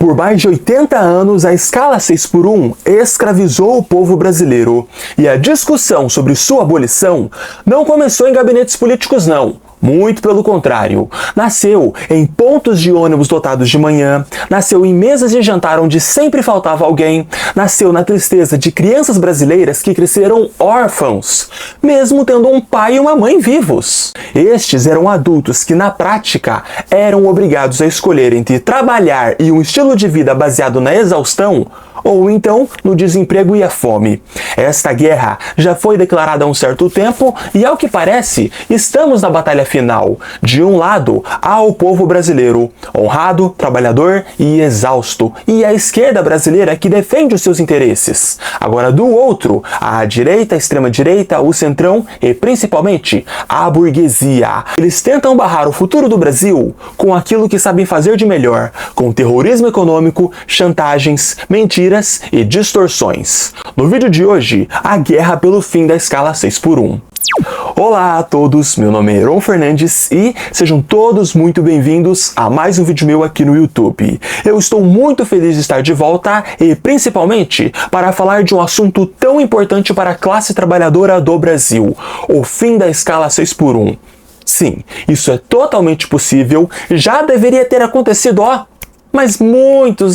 Por mais de 80 anos, a escala 6x1 escravizou o povo brasileiro. E a discussão sobre sua abolição não começou em gabinetes políticos, não. Muito pelo contrário, nasceu em pontos de ônibus lotados de manhã, nasceu em mesas de jantar onde sempre faltava alguém, nasceu na tristeza de crianças brasileiras que cresceram órfãos, mesmo tendo um pai e uma mãe vivos. Estes eram adultos que, na prática, eram obrigados a escolher entre trabalhar e um estilo de vida baseado na exaustão, ou então no desemprego e a fome. Esta guerra já foi declarada há um certo tempo e, ao que parece, estamos na batalha final. De um lado, há o povo brasileiro, honrado, trabalhador e exausto, e a esquerda brasileira que defende os seus interesses. Agora, do outro, a direita, a extrema-direita, o centrão e, principalmente, a burguesia. Eles tentam barrar o futuro do Brasil com aquilo que sabem fazer de melhor, com terrorismo econômico, chantagens, mentiras e distorções. No vídeo de hoje, a guerra pelo fim da escala 6x1. Olá a todos, meu nome é Heron Fernandes e sejam todos muito bem-vindos a mais um vídeo meu aqui no YouTube. Eu estou muito feliz de estar de volta e principalmente para falar de um assunto tão importante para a classe trabalhadora do Brasil, o fim da escala 6x1. Sim, isso é totalmente possível, já deveria ter acontecido, mas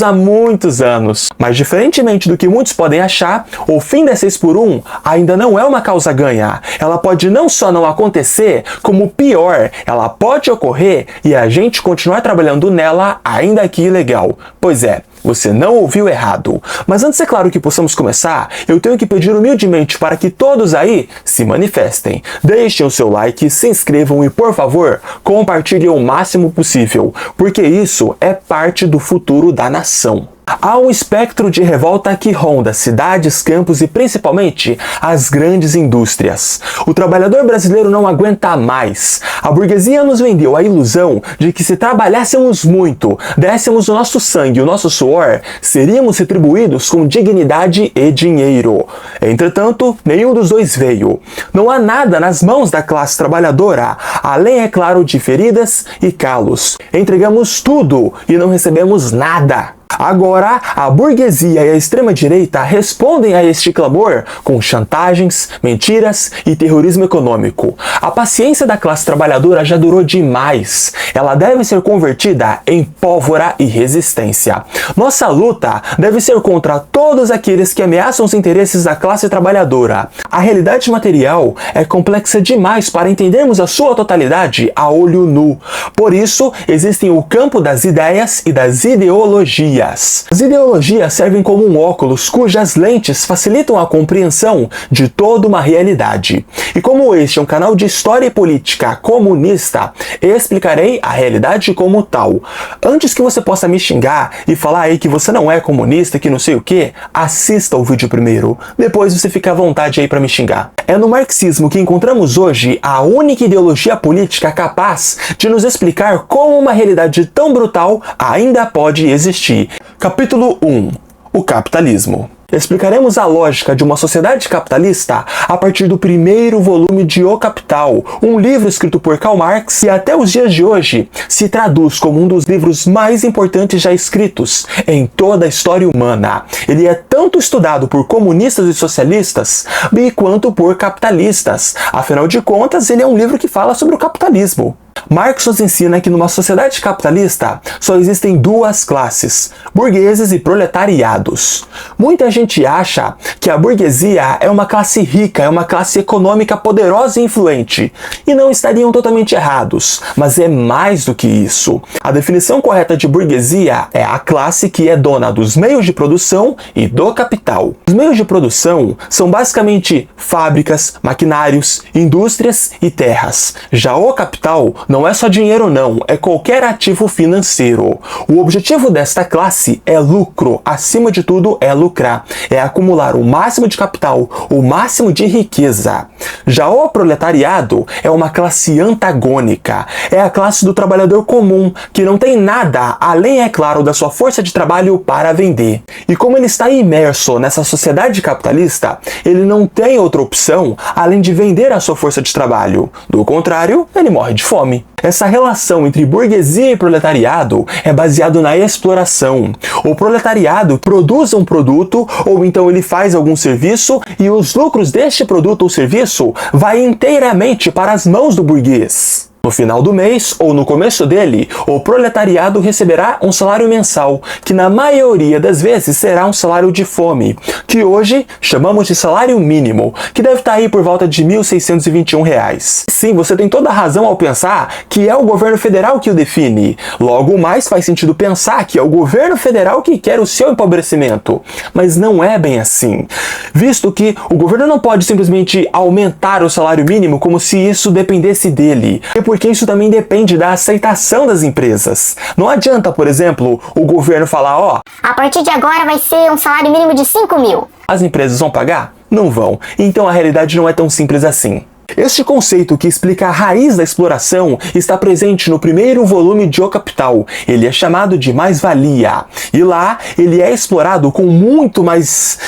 há muitos anos. Mas diferentemente do que muitos podem achar, o fim da 6x1 ainda não é uma causa ganha. Ela pode não só não acontecer, como pior, ela pode ocorrer e a gente continuar trabalhando nela ainda que ilegal. Pois é, você não ouviu errado. Mas antes, é claro, que possamos começar, eu tenho que pedir humildemente para que todos aí se manifestem. Deixem o seu like, se inscrevam e, por favor, compartilhem o máximo possível, porque isso é parte do futuro da nação. Há um espectro de revolta que ronda cidades, campos e principalmente as grandes indústrias. O trabalhador brasileiro não aguenta mais. A burguesia nos vendeu a ilusão de que se trabalhássemos muito, dessemos o nosso sangue e o nosso suor, seríamos retribuídos com dignidade e dinheiro. Entretanto, nenhum dos dois veio. Não há nada nas mãos da classe trabalhadora, além, é claro, de feridas e calos. Entregamos tudo e não recebemos nada. Agora, a burguesia e a extrema-direita respondem a este clamor com chantagens, mentiras e terrorismo econômico. A paciência da classe trabalhadora já durou demais. Ela deve ser convertida em pólvora e resistência. Nossa luta deve ser contra todos aqueles que ameaçam os interesses da classe trabalhadora. A realidade material é complexa demais para entendermos a sua totalidade a olho nu. Por isso, existem o campo das ideias e das ideologias. As ideologias servem como um óculos cujas lentes facilitam a compreensão de toda uma realidade. E como este é um canal de história e política comunista, explicarei a realidade como tal. Antes que você possa me xingar e falar aí que você não é comunista, que não sei o que, assista o vídeo primeiro. Depois você fica à vontade aí para me xingar. É no marxismo que encontramos hoje a única ideologia política capaz de nos explicar como uma realidade tão brutal ainda pode existir. Capítulo 1. O capitalismo. Explicaremos a lógica de uma sociedade capitalista a partir do primeiro volume de O Capital, um livro escrito por Karl Marx e até os dias de hoje se traduz como um dos livros mais importantes já escritos em toda a história humana. Ele é tanto estudado por comunistas e socialistas, bem quanto por capitalistas. Afinal de contas, ele é um livro que fala sobre o capitalismo. Marx nos ensina que numa sociedade capitalista só existem duas classes, burgueses e proletariados. Muita gente acha que a burguesia é uma classe rica, é uma classe econômica poderosa e influente, e não estariam totalmente errados, mas é mais do que isso. A definição correta de burguesia é a classe que é dona dos meios de produção e do capital. Os meios de produção são basicamente fábricas, maquinários, indústrias e terras. Já o capital não é só dinheiro não, é qualquer ativo financeiro. O objetivo desta classe é lucro, acima de tudo é lucrar, é acumular o máximo de capital, o máximo de riqueza. Já o proletariado é uma classe antagônica, é a classe do trabalhador comum, que não tem nada além, é claro, da sua força de trabalho para vender. E como ele está imerso nessa sociedade capitalista, ele não tem outra opção além de vender a sua força de trabalho. Do contrário, ele morre de fome. fome. Essa relação entre burguesia e proletariado é baseado na exploração. O proletariado produz um produto ou então ele faz algum serviço e os lucros deste produto ou serviço vai inteiramente para as mãos do burguês. No final do mês, ou no começo dele, o proletariado receberá um salário mensal, que na maioria das vezes será um salário de fome, que hoje chamamos de salário mínimo, que deve estar aí por volta de R$ 1.621. Sim, você tem toda a razão ao pensar que é o governo federal que o define. Logo mais faz sentido pensar que é o governo federal que quer o seu empobrecimento. Mas não é bem assim. Visto que o governo não pode simplesmente aumentar o salário mínimo como se isso dependesse dele. Porque isso também depende da aceitação das empresas. Não adianta, por exemplo, o governo falar, ó, a partir de agora vai ser um salário mínimo de 5 mil. As empresas vão pagar? Não vão. Então a realidade não é tão simples assim. Este conceito que explica a raiz da exploração está presente no primeiro volume de O Capital. Ele é chamado de mais-valia. E lá ele é explorado com muito mais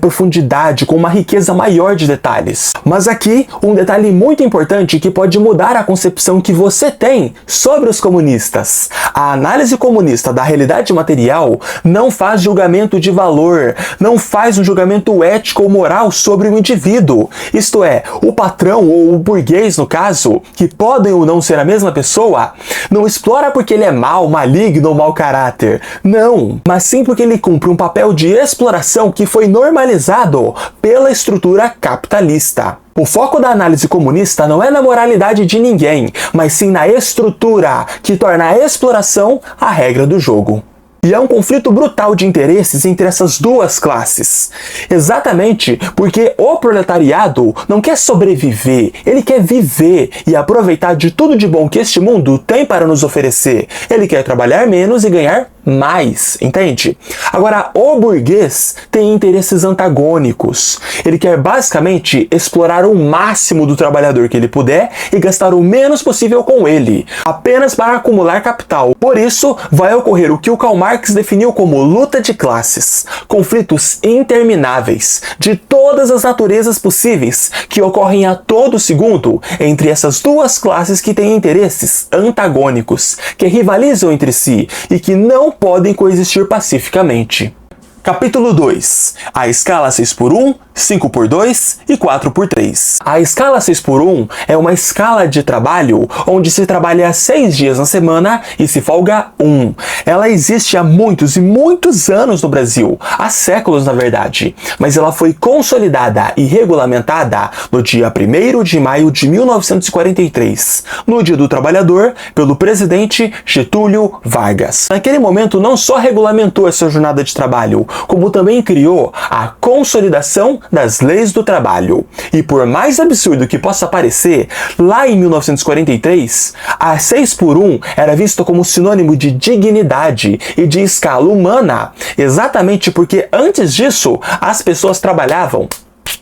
profundidade, com uma riqueza maior de detalhes. Mas aqui, um detalhe muito importante que pode mudar a concepção que você tem sobre os comunistas. A análise comunista da realidade material não faz julgamento de valor, não faz um julgamento ético ou moral sobre o indivíduo. Isto é, o patrão ou o burguês, no caso, que podem ou não ser a mesma pessoa, não explora porque ele é mau, maligno ou mau caráter. Não, mas sim porque ele cumpre um papel de exploração que foi normalizado pela estrutura capitalista. O foco da análise comunista não é na moralidade de ninguém, mas sim na estrutura, que torna a exploração a regra do jogo. E há um conflito brutal de interesses entre essas duas classes. Exatamente porque o proletariado não quer sobreviver, ele quer viver e aproveitar de tudo de bom que este mundo tem para nos oferecer. Ele quer trabalhar menos e ganhar mais, entende? Agora, o burguês tem interesses antagônicos. Ele quer basicamente explorar o máximo do trabalhador que ele puder e gastar o menos possível com ele, apenas para acumular capital. Por isso, vai ocorrer o que o Karl Marx definiu como luta de classes, conflitos intermináveis, de todas as naturezas possíveis, que ocorrem a todo segundo entre essas duas classes que têm interesses antagônicos, que rivalizam entre si e que não podem coexistir pacificamente. Capítulo 2. A escala 6x1, 5x2 e 4x3. A escala 6x1 é uma escala de trabalho onde se trabalha 6 dias na semana e se folga 1. Ela existe há muitos e muitos anos no Brasil, há séculos na verdade, mas ela foi consolidada e regulamentada no dia 1º de maio de 1943, no Dia do Trabalhador, pelo presidente Getúlio Vargas. Naquele momento não só regulamentou essa jornada de trabalho, como também criou a consolidação das leis do trabalho. E por mais absurdo que possa parecer, lá em 1943, a 6x1 era vista como sinônimo de dignidade e de escala humana, exatamente porque antes disso as pessoas trabalhavam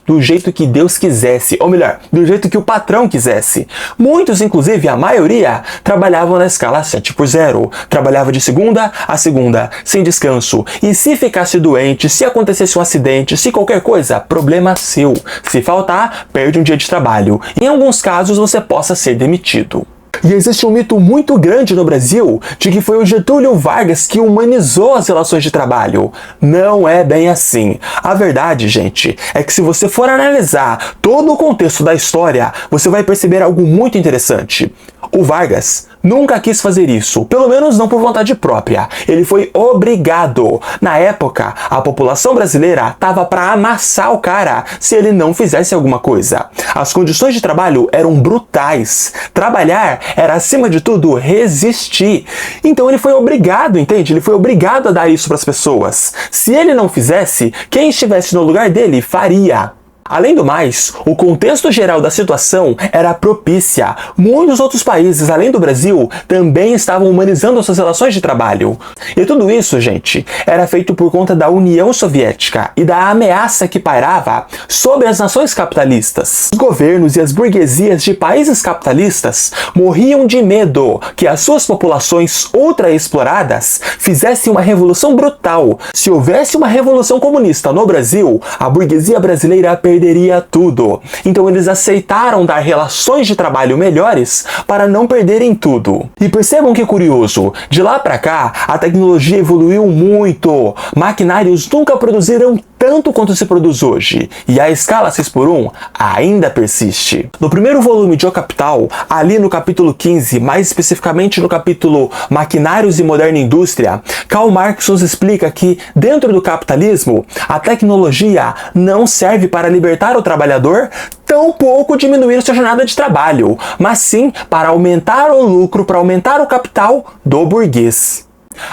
do jeito que Deus quisesse, ou melhor, do jeito que o patrão quisesse. Muitos, inclusive a maioria, trabalhavam na escala 7x0, trabalhava de segunda a segunda, sem descanso, e se ficasse doente, se acontecesse um acidente, se qualquer coisa, problema seu. Se faltar, perde um dia de trabalho. Em alguns casos, você possa ser demitido. E existe um mito muito grande no Brasil de que foi o Getúlio Vargas que humanizou as relações de trabalho. Não é bem assim. A verdade, gente, é que se você for analisar todo o contexto da história, você vai perceber algo muito interessante. O Vargas nunca quis fazer isso, pelo menos não por vontade própria. Ele foi obrigado. Na época, a população brasileira estava para amassar o cara se ele não fizesse alguma coisa. As condições de trabalho eram brutais. Trabalhar era, acima de tudo, resistir. Então ele foi obrigado, entende? Ele foi obrigado a dar isso para as pessoas. Se ele não fizesse, quem estivesse no lugar dele faria. Além do mais, o contexto geral da situação era propícia. Muitos outros países, além do Brasil, também estavam humanizando suas relações de trabalho. E tudo isso, gente, era feito por conta da União Soviética e da ameaça que pairava sobre as nações capitalistas. Os governos e as burguesias de países capitalistas morriam de medo que as suas populações ultra-exploradas fizessem uma revolução brutal. Se houvesse uma revolução comunista no Brasil, a burguesia brasileira perderia perderia tudo. Então eles aceitaram dar relações de trabalho melhores para não perderem tudo. E percebam que curioso, de lá para cá a tecnologia evoluiu muito. Maquinários nunca produziram tanto quanto se produz hoje, e a escala 6x1 ainda persiste. No primeiro volume de O Capital, ali no capítulo 15, mais especificamente no capítulo Maquinários e Moderna Indústria, Karl Marx nos explica que, dentro do capitalismo, a tecnologia não serve para libertar o trabalhador, tampouco diminuir sua jornada de trabalho, mas sim para aumentar o lucro, para aumentar o capital do burguês.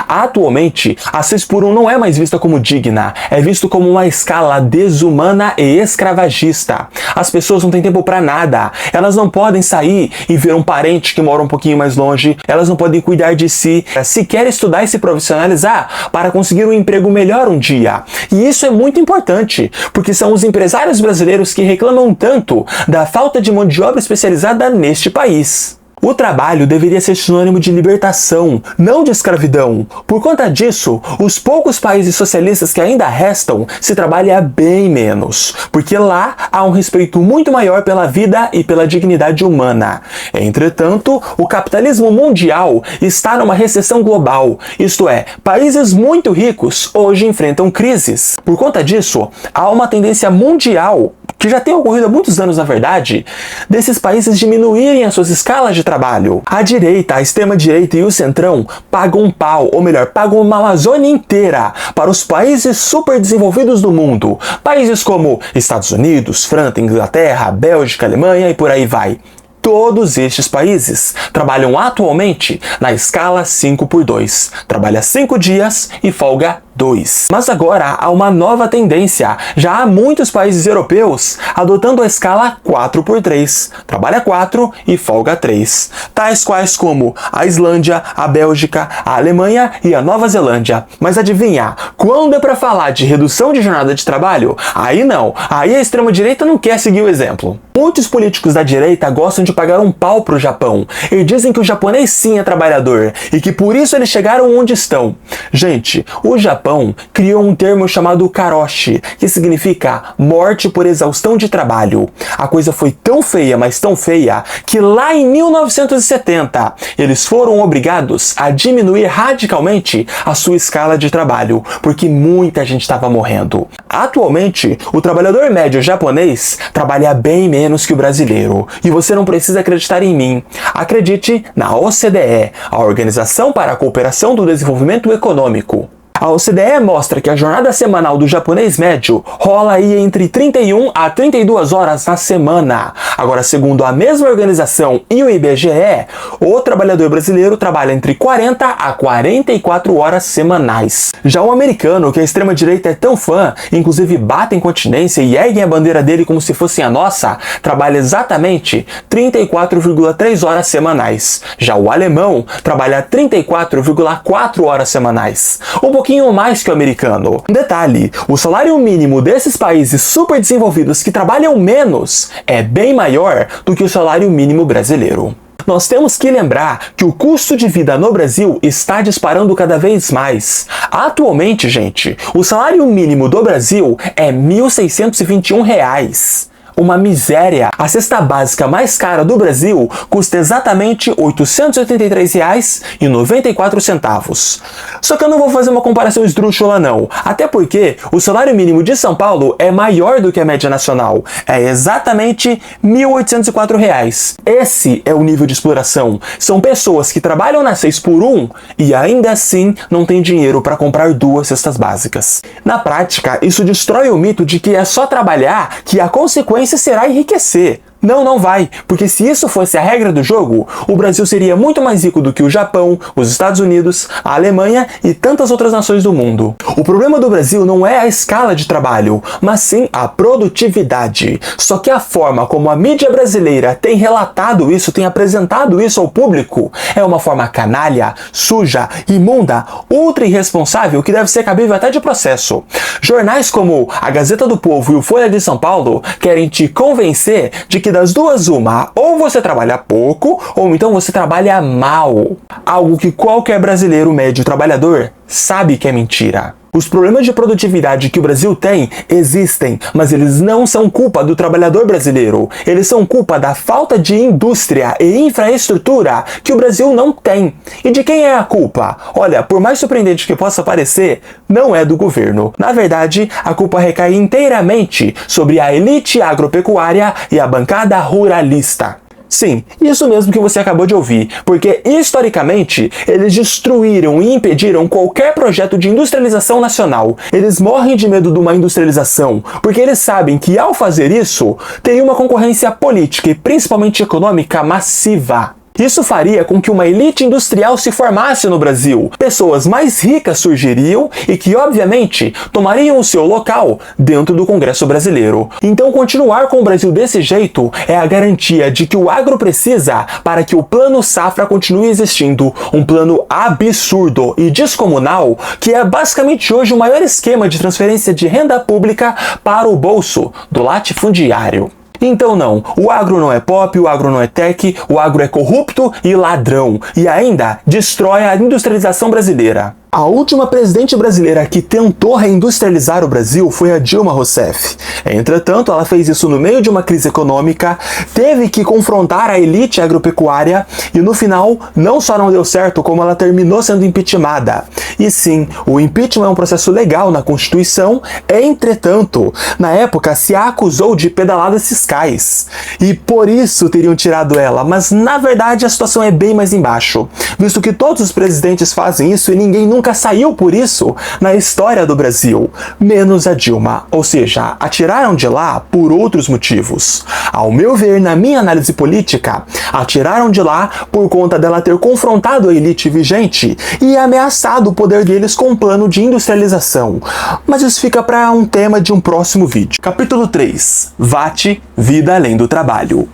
Atualmente, a 6x1 não é mais vista como digna, é visto como uma escala desumana e escravagista. As pessoas não têm tempo para nada, elas não podem sair e ver um parente que mora um pouquinho mais longe, elas não podem cuidar de si, sequer estudar e se profissionalizar para conseguir um emprego melhor um dia. E isso é muito importante, porque são os empresários brasileiros que reclamam tanto da falta de mão de obra especializada neste país. O trabalho deveria ser sinônimo de libertação, não de escravidão. Por conta disso, os poucos países socialistas que ainda restam se trabalha bem menos, porque lá há um respeito muito maior pela vida e pela dignidade humana. Entretanto, o capitalismo mundial está numa recessão global, isto é, países muito ricos hoje enfrentam crises. Por conta disso, há uma tendência mundial, que já tem ocorrido há muitos anos na verdade, desses países diminuírem as suas escalas de trabalho. A direita, a extrema-direita e o centrão pagam um pau, ou melhor, pagam uma Amazônia inteira para os países super desenvolvidos do mundo. Países como Estados Unidos, França, Inglaterra, Bélgica, Alemanha e por aí vai. Todos estes países trabalham atualmente na escala 5x2. Trabalha 5 dias e folga 2. Mas agora há uma nova tendência. Já há muitos países europeus adotando a escala 4x3. Trabalha 4 e folga 3. Tais quais como a Islândia, a Bélgica, a Alemanha e a Nova Zelândia. Mas adivinha, quando é para falar de redução de jornada de trabalho, aí não. Aí a extrema-direita não quer seguir o exemplo. Muitos políticos da direita gostam de pagar um pau pro Japão e dizem que o japonês sim é trabalhador e que por isso eles chegaram onde estão. Gente, o Japão criou um termo chamado karoshi, que significa morte por exaustão de trabalho. A coisa foi tão feia, mas tão feia, que lá em 1970 eles foram obrigados a diminuir radicalmente a sua escala de trabalho, porque muita gente estava morrendo. Atualmente, o trabalhador médio japonês trabalha bem menos que o brasileiro. E você não precisa acreditar em mim. Acredite na OCDE, a Organização para a Cooperação do Desenvolvimento Econômico. A OCDE mostra que a jornada semanal do japonês médio rola aí entre 31 a 32 horas na semana. Agora, segundo a mesma organização e o IBGE, o trabalhador brasileiro trabalha entre 40 a 44 horas semanais. Já o americano, que a extrema-direita é tão fã, inclusive batem continência e erguem a bandeira dele como se fosse a nossa, trabalha exatamente 34,3 horas semanais. Já o alemão trabalha 34,4 horas semanais. Um pouquinho mais que o americano. Detalhe, o salário mínimo desses países super desenvolvidos que trabalham menos é bem maior do que o salário mínimo brasileiro. Nós temos que lembrar que o custo de vida no Brasil está disparando cada vez mais. Atualmente, gente, o salário mínimo do Brasil é R$ 1.621. Uma miséria. A cesta básica mais cara do Brasil custa exatamente R$ 883,94. Só que eu não vou fazer uma comparação esdrúxula não, até porque o salário mínimo de São Paulo é maior do que a média nacional, é exatamente R$ 1.804. Esse é o nível de exploração. São pessoas que trabalham na 6x1 e ainda assim não têm dinheiro para comprar 2 cestas básicas. Na prática, isso destrói o mito de que é só trabalhar que a consequência será enriquecer. Não vai, porque se isso fosse a regra do jogo, o Brasil seria muito mais rico do que o Japão, os Estados Unidos, a Alemanha e tantas outras nações do mundo. O problema do Brasil não é a escala de trabalho, mas sim a produtividade. Só que a forma como a mídia brasileira tem relatado isso, tem apresentado isso ao público, é uma forma canalha, suja, imunda, ultra irresponsável que deve ser cabível até de processo. Jornais como a Gazeta do Povo e o Folha de São Paulo querem te convencer de que das duas uma, ou você trabalha pouco, ou então você trabalha mal. Algo que qualquer brasileiro médio trabalhador sabe que é mentira. Os problemas de produtividade que o Brasil tem existem, mas eles não são culpa do trabalhador brasileiro. Eles são culpa da falta de indústria e infraestrutura que o Brasil não tem. E de quem é a culpa? Olha, por mais surpreendente que possa parecer, não é do governo. Na verdade, a culpa recai inteiramente sobre a elite agropecuária e a bancada ruralista. Sim, isso mesmo que você acabou de ouvir, porque historicamente eles destruíram e impediram qualquer projeto de industrialização nacional. Eles morrem de medo de uma industrialização, porque eles sabem que ao fazer isso, teria uma concorrência política e principalmente econômica massiva. Isso faria com que uma elite industrial se formasse no Brasil. Pessoas mais ricas surgiriam e que, obviamente, tomariam o seu local dentro do Congresso brasileiro. Então, continuar com o Brasil desse jeito é a garantia de que o agro precisa para que o Plano Safra continue existindo. Um plano absurdo e descomunal que é basicamente hoje o maior esquema de transferência de renda pública para o bolso do latifundiário. Então não, o agro não é pop, o agro não é tech, o agro é corrupto e ladrão, e ainda destrói a industrialização brasileira. A última presidente brasileira que tentou reindustrializar o Brasil foi a Dilma Rousseff. Entretanto, ela fez isso no meio de uma crise econômica, teve que confrontar a elite agropecuária e no final não só não deu certo, como ela terminou sendo impeachmentada. E sim, o impeachment é um processo legal na Constituição, entretanto, na época se a acusou de pedaladas fiscais. E por isso teriam tirado ela, mas na verdade a situação é bem mais embaixo, visto que todos os presidentes fazem isso e ninguém nunca saiu por isso na história do Brasil, menos a Dilma, ou seja, a tiraram de lá por outros motivos. Ao meu ver, na minha análise política, a tiraram de lá por conta dela ter confrontado a elite vigente e ameaçado o poder deles com um plano de industrialização. Mas isso fica para um tema de um próximo vídeo. Capítulo 3. VAT, vida além do trabalho.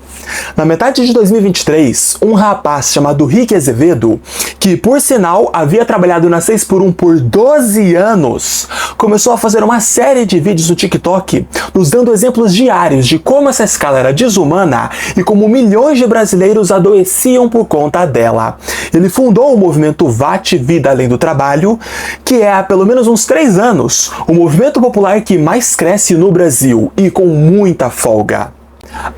Na metade de 2023, um rapaz chamado Rick Azevedo, que por sinal havia trabalhado na 6x1 por 12 anos, começou a fazer uma série de vídeos no TikTok, nos dando exemplos diários de como essa escala era desumana e como milhões de brasileiros adoeciam por conta dela. Ele fundou o movimento VAT Vida Além do Trabalho, que é há pelo menos uns 3 anos o movimento popular que mais cresce no Brasil e com muita folga.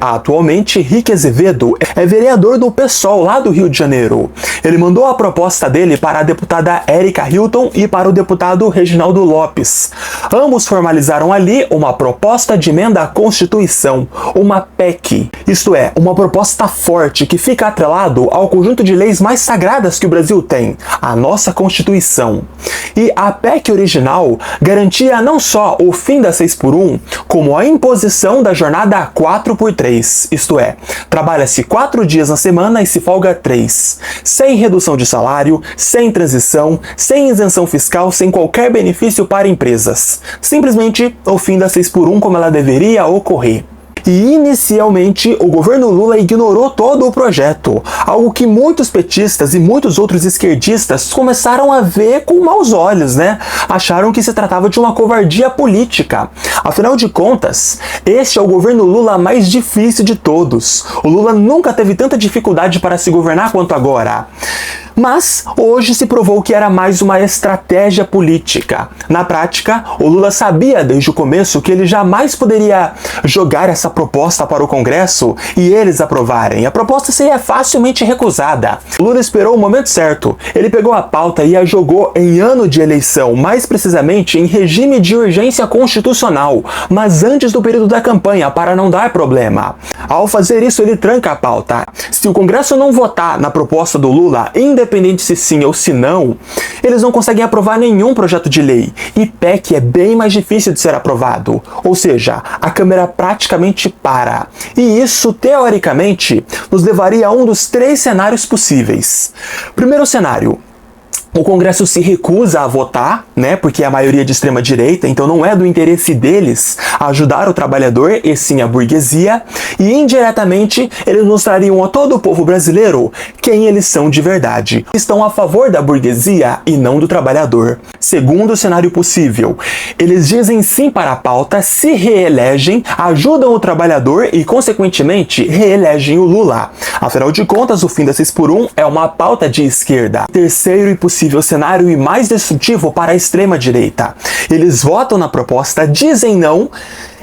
Atualmente, Rick Azevedo é vereador do PSOL lá do Rio de Janeiro. Ele mandou a proposta dele para a deputada Érica Hilton e para o deputado Reginaldo Lopes. Ambos formalizaram ali uma proposta de emenda à Constituição, uma PEC. Isto é, uma proposta forte que fica atrelado ao conjunto de leis mais sagradas que o Brasil tem, a nossa Constituição. E a PEC original garantia não só o fim da 6x1, como a imposição da jornada 4x3, isto é, trabalha-se 4 dias na semana e se folga 3, sem redução de salário, sem transição, sem isenção fiscal, sem qualquer benefício para empresas. Simplesmente o fim da 6x1 como ela deveria ocorrer. E inicialmente o governo Lula ignorou todo o projeto, algo que muitos petistas e muitos outros esquerdistas começaram a ver com maus olhos, né? Acharam que se tratava de uma covardia política. Afinal de contas, este é o governo Lula mais difícil de todos. O Lula nunca teve tanta dificuldade para se governar quanto agora. Mas hoje se provou que era mais uma estratégia política. Na prática, o Lula sabia desde o começo que ele jamais poderia jogar essa proposta para o Congresso e eles aprovarem. A proposta seria facilmente recusada. O Lula esperou o momento certo. Ele pegou a pauta e a jogou em ano de eleição, mais precisamente em regime de urgência constitucional, mas antes do período da campanha, para não dar problema. Ao fazer isso, ele tranca a pauta. Se o Congresso não votar na proposta do Lula, independente se sim ou se não, eles não conseguem aprovar nenhum projeto de lei. E PEC é bem mais difícil de ser aprovado. Ou seja, a Câmara praticamente para. E isso, teoricamente, nos levaria a um dos 3 cenários possíveis. Primeiro cenário: o Congresso se recusa a votar, né, porque é a maioria de extrema direita, então não é do interesse deles ajudar o trabalhador, e sim a burguesia, e indiretamente eles mostrariam a todo o povo brasileiro quem eles são de verdade. Estão a favor da burguesia e não do trabalhador. Segundo cenário possível, eles dizem sim para a pauta, se reelegem, ajudam o trabalhador e, consequentemente, reelegem o Lula. Afinal de contas, o fim da 6x1 é uma pauta de esquerda. Terceiro e possível possível cenário e mais destrutivo para a extrema-direita. Eles votam na proposta, dizem não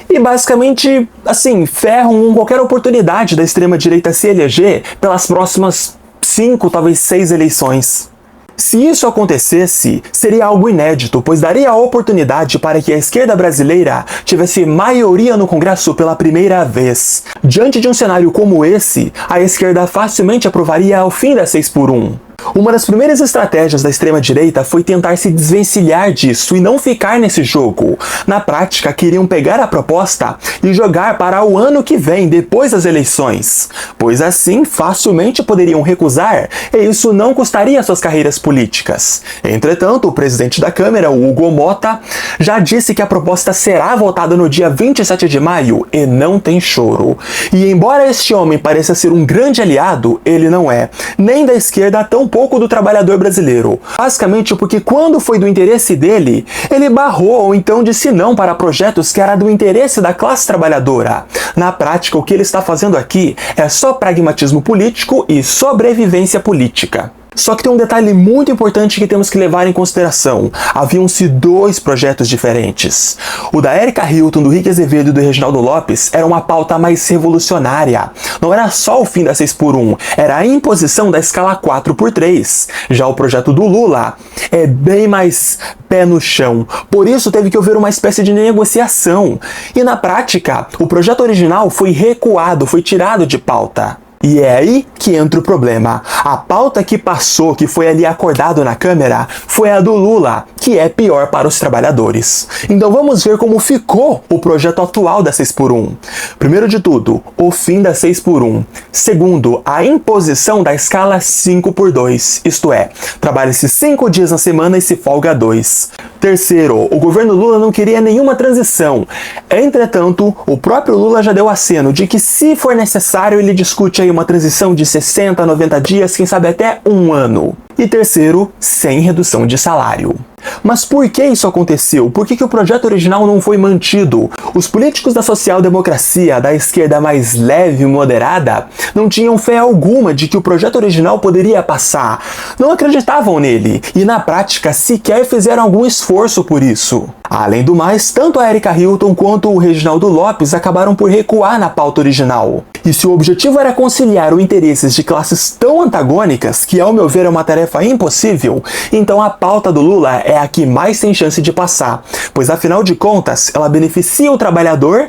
e basicamente, assim, ferram qualquer oportunidade da extrema-direita se eleger pelas próximas 5, talvez 6 eleições. Se isso acontecesse, seria algo inédito, pois daria a oportunidade para que a esquerda brasileira tivesse maioria no Congresso pela primeira vez. Diante de um cenário como esse, a esquerda facilmente aprovaria o fim da 6x1. Uma das primeiras estratégias da extrema-direita foi tentar se desvencilhar disso e não ficar nesse jogo. Na prática, queriam pegar a proposta e jogar para o ano que vem, depois das eleições, pois assim facilmente poderiam recusar e isso não custaria suas carreiras políticas. Entretanto, o presidente da Câmara, o Hugo Mota, já disse que a proposta será votada no dia 27 de maio e não tem choro. E embora este homem pareça ser um grande aliado, ele não é, nem da esquerda, tão pouco do trabalhador brasileiro. Basicamente porque quando foi do interesse dele, ele barrou ou então disse não para projetos que era do interesse da classe trabalhadora. Na prática, o que ele está fazendo aqui é só pragmatismo político e sobrevivência política. Só que tem um detalhe muito importante que temos que levar em consideração. Haviam-se 2 projetos diferentes. O da Erika Hilton, do Rick Azevedo e do Reginaldo Lopes era uma pauta mais revolucionária. Não era só o fim da 6x1, era a imposição da escala 4x3. Já o projeto do Lula é bem mais pé no chão. Por isso teve que haver uma espécie de negociação. E na prática, o projeto original foi recuado, foi tirado de pauta. E é aí que entra o problema. A pauta que passou, que foi ali acordado na Câmara, foi a do Lula, que é pior para os trabalhadores. Então vamos ver como ficou o projeto atual da 6x1. Primeiro de tudo, o fim da 6x1. Segundo, a imposição da escala 5x2, isto é, trabalha-se 5 dias na semana e se folga 2. Terceiro, o governo Lula não queria nenhuma transição. Entretanto, o próprio Lula já deu aceno de que, se for necessário, ele discute aí uma transição de 60 a 90 dias, quem sabe até 1 ano. E terceiro, sem redução de salário. Mas por que isso aconteceu? Por que o projeto original não foi mantido? Os políticos da social-democracia, da esquerda mais leve e moderada, não tinham fé alguma de que o projeto original poderia passar. Não acreditavam nele e, na prática, sequer fizeram algum esforço por isso. Além do mais, tanto a Erika Hilton quanto o Reginaldo Lopes acabaram por recuar na pauta original. E se o objetivo era conciliar os interesses de classes tão antagônicas, que ao meu ver é uma tarefa impossível, então a pauta do Lula é a que mais tem chance de passar, pois afinal de contas ela beneficia o trabalhador,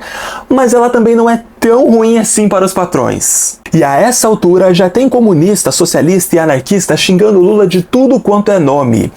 mas ela também não é tão ruim assim para os patrões. E a essa altura já tem comunista, socialista e anarquista xingando Lula de tudo quanto é nome.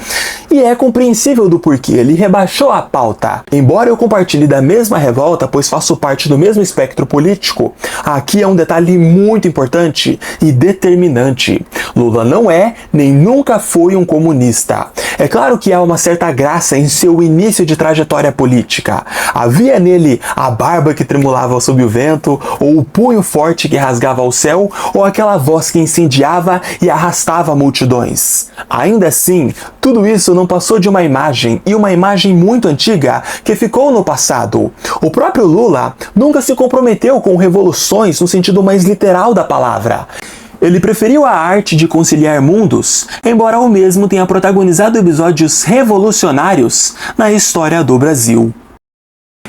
E é compreensível do porquê, ele rebaixou a pauta. Embora eu compartilhe da mesma revolta, pois faço parte do mesmo espectro político, aqui é um detalhe muito importante e determinante. Lula não é, nem nunca foi um comunista. É claro que há uma certa graça em seu início de trajetória política. Havia nele a barba que tremulava sob o vento, ou o punho forte que rasgava o céu, ou aquela voz que incendiava e arrastava multidões. Ainda assim, tudo isso não passou de uma imagem, e uma imagem muito antiga, que ficou no passado. O próprio Lula nunca se comprometeu com revoluções no sentido mais literal da palavra. Ele preferiu a arte de conciliar mundos, embora o mesmo tenha protagonizado episódios revolucionários na história do Brasil.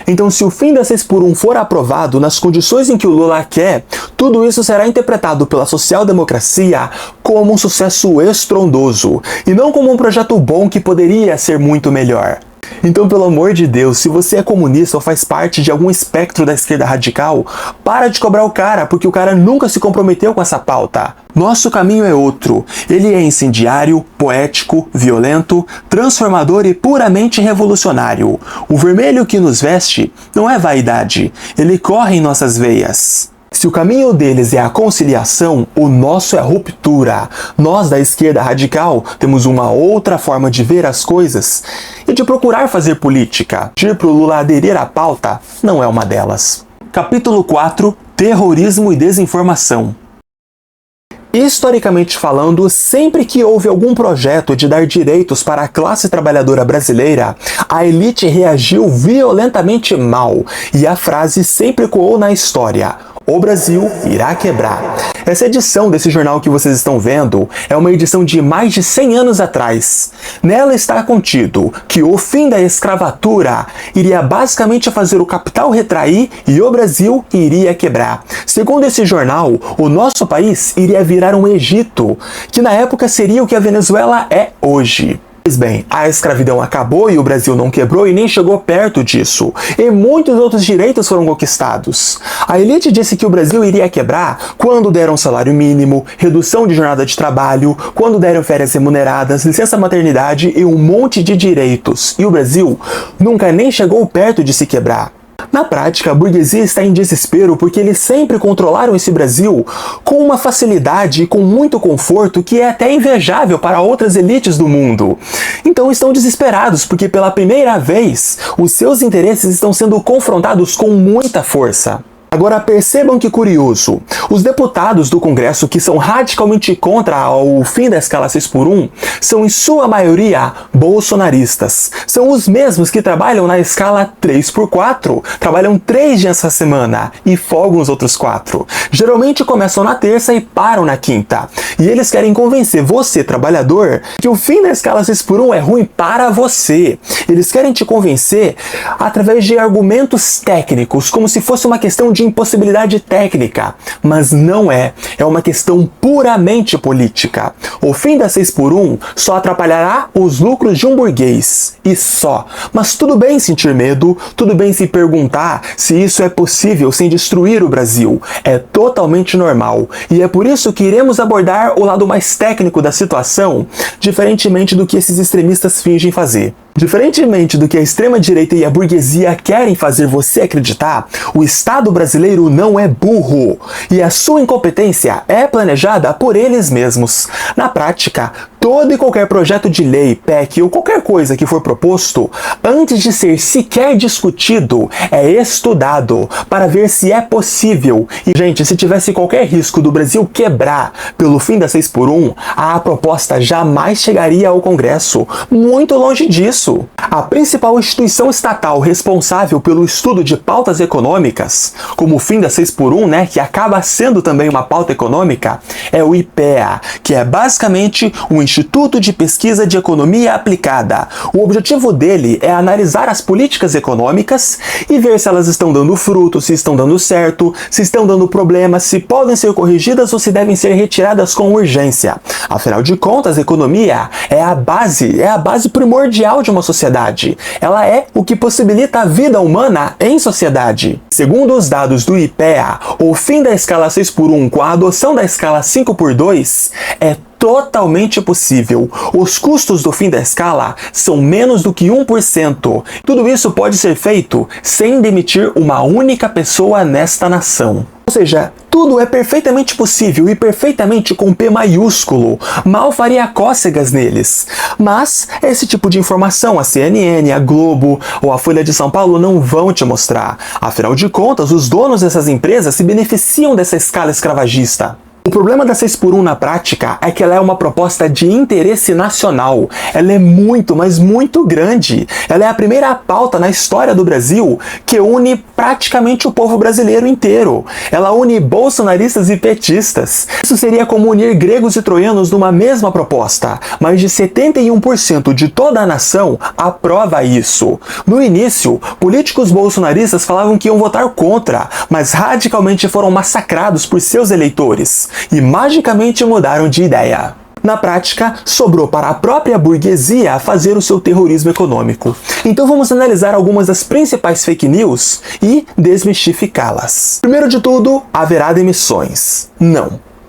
Então, se o fim da 6x1 for aprovado nas condições em que o Lula quer, tudo isso será interpretado pela social-democracia como um sucesso estrondoso, e não como um projeto bom que poderia ser muito melhor. Então, pelo amor de Deus, se você é comunista ou faz parte de algum espectro da esquerda radical, para de cobrar o cara, porque o cara nunca se comprometeu com essa pauta. Nosso caminho é outro. Ele é incendiário, poético, violento, transformador e puramente revolucionário. O vermelho que nos veste não é vaidade, ele corre em nossas veias. Se o caminho deles é a conciliação, o nosso é a ruptura. Nós da esquerda radical temos uma outra forma de ver as coisas e de procurar fazer política. Pedir pro Lula aderir à pauta não é uma delas. Capítulo 4: Terrorismo e desinformação. Historicamente falando, sempre que houve algum projeto de dar direitos para a classe trabalhadora brasileira, a elite reagiu violentamente mal, e a frase sempre ecoou na história: o Brasil irá quebrar. Essa edição desse jornal que vocês estão vendo é uma edição de mais de 100 anos atrás. Nela está contido que o fim da escravatura iria basicamente fazer o capital retrair e o Brasil iria quebrar. Segundo esse jornal, o nosso país iria virar um Egito, que na época seria o que a Venezuela é hoje. Pois bem, a escravidão acabou e o Brasil não quebrou e nem chegou perto disso. E muitos outros direitos foram conquistados. A elite disse que o Brasil iria quebrar quando deram salário mínimo, redução de jornada de trabalho, quando deram férias remuneradas, licença maternidade e um monte de direitos. E o Brasil nunca nem chegou perto de se quebrar. Na prática, a burguesia está em desespero porque eles sempre controlaram esse Brasil com uma facilidade e com muito conforto que é até invejável para outras elites do mundo. Então estão desesperados porque pela primeira vez os seus interesses estão sendo confrontados com muita força. Agora percebam que curioso, os deputados do Congresso que são radicalmente contra o fim da escala 6x1 são em sua maioria bolsonaristas. São os mesmos que trabalham na escala 3x4, trabalham 3 dias essa semana e folgam os outros 4. Geralmente começam na terça e param na quinta. E eles querem convencer você, trabalhador, que o fim da escala 6x1 é ruim para você. Eles querem te convencer através de argumentos técnicos, como se fosse uma questão de impossibilidade técnica, mas não é. É uma questão puramente política. O fim da 6x1 só atrapalhará os lucros de um burguês, e só. Mas tudo bem sentir medo, tudo bem se perguntar se isso é possível sem destruir o Brasil. É totalmente normal, e é por isso que iremos abordar o lado mais técnico da situação, diferentemente do que esses extremistas fingem fazer. Diferentemente do que a extrema-direita e a burguesia querem fazer você acreditar, o Estado brasileiro não é burro, e a sua incompetência é planejada por eles mesmos. Na prática, todo e qualquer projeto de lei, PEC ou qualquer coisa que for proposto, antes de ser sequer discutido, é estudado para ver se é possível. E, gente, se tivesse qualquer risco do Brasil quebrar pelo fim da 6x1, a proposta jamais chegaria ao Congresso. Muito longe disso. A principal instituição estatal responsável pelo estudo de pautas econômicas, como o fim da 6x1, que acaba sendo também uma pauta econômica, é o IPEA, que é basicamente um Instituto de Pesquisa de Economia Aplicada. O objetivo dele é analisar as políticas econômicas e ver se elas estão dando fruto, se estão dando certo, se estão dando problemas, se podem ser corrigidas ou se devem ser retiradas com urgência. Afinal de contas, a economia é a base primordial de uma sociedade. Ela é o que possibilita a vida humana em sociedade. Segundo os dados do IPEA, o fim da escala 6x1 com a adoção da escala 5x2 é totalmente possível. Os custos do fim da escala são menos do que 1%. Tudo isso pode ser feito sem demitir uma única pessoa nesta nação. Ou seja, tudo é perfeitamente possível e perfeitamente com P maiúsculo. Mal faria cócegas neles. Mas esse tipo de informação a CNN, a Globo ou a Folha de São Paulo não vão te mostrar. Afinal de contas, os donos dessas empresas se beneficiam dessa escala escravagista. O problema da 6x1 na prática é que ela é uma proposta de interesse nacional. Ela é muito, mas muito grande. Ela é a primeira pauta na história do Brasil que une praticamente o povo brasileiro inteiro. Ela une bolsonaristas e petistas. Isso seria como unir gregos e troianos numa mesma proposta. Mais de 71% de toda a nação aprova isso. No início, políticos bolsonaristas falavam que iam votar contra, mas radicalmente foram massacrados por seus eleitores e magicamente mudaram de ideia. Na prática, sobrou para a própria burguesia fazer o seu terrorismo econômico. Então vamos analisar algumas das principais fake news e desmistificá-las. Primeiro de tudo, haverá demissões.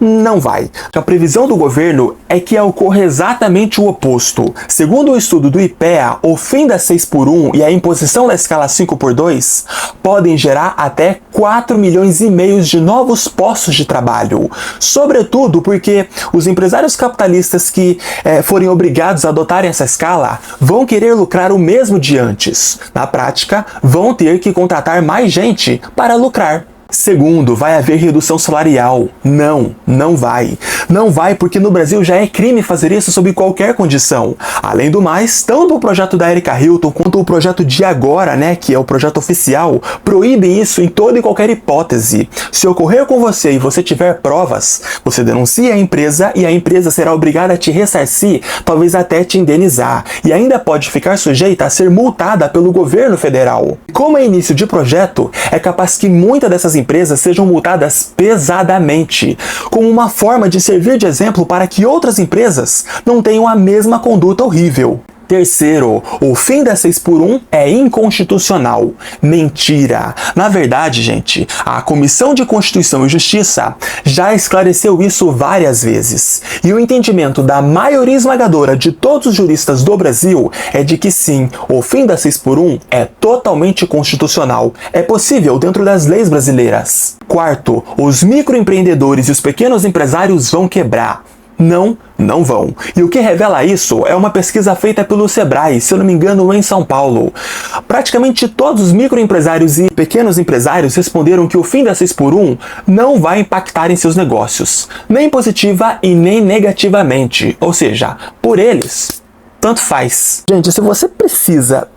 Não vai. A previsão do governo é que ocorra exatamente o oposto. Segundo o estudo do IPEA, o fim da 6x1 e a imposição da escala 5x2 podem gerar até 4 milhões e meio de novos postos de trabalho. Sobretudo porque os empresários capitalistas que forem obrigados a adotarem essa escala vão querer lucrar o mesmo de antes. Na prática, vão ter que contratar mais gente para lucrar. Segundo, vai haver redução salarial. Não vai. Não vai porque no Brasil já é crime fazer isso sob qualquer condição. Além do mais, tanto o projeto da Erika Hilton quanto o projeto de agora, que é o projeto oficial, proíbem isso em toda e qualquer hipótese. Se ocorrer com você e você tiver provas, você denuncia a empresa e a empresa será obrigada a te ressarcir, talvez até te indenizar, e ainda pode ficar sujeita a ser multada pelo governo federal. Como é início de projeto, é capaz que muitas dessas empresas sejam multadas pesadamente, como uma forma de servir de exemplo para que outras empresas não tenham a mesma conduta horrível. Terceiro, o fim da 6x1 é inconstitucional. Mentira! Na verdade, gente, a Comissão de Constituição e Justiça já esclareceu isso várias vezes. E o entendimento da maioria esmagadora de todos os juristas do Brasil é de que sim, o fim da 6x1 é totalmente constitucional. É possível dentro das leis brasileiras. Quarto, os microempreendedores e os pequenos empresários vão quebrar. Não vão. E o que revela isso é uma pesquisa feita pelo Sebrae, se eu não me engano, em São Paulo. Praticamente todos os microempresários e pequenos empresários responderam que o fim da 6x1 não vai impactar em seus negócios, nem positiva e nem negativamente. Ou seja, por eles, tanto faz. Gente, se você precisa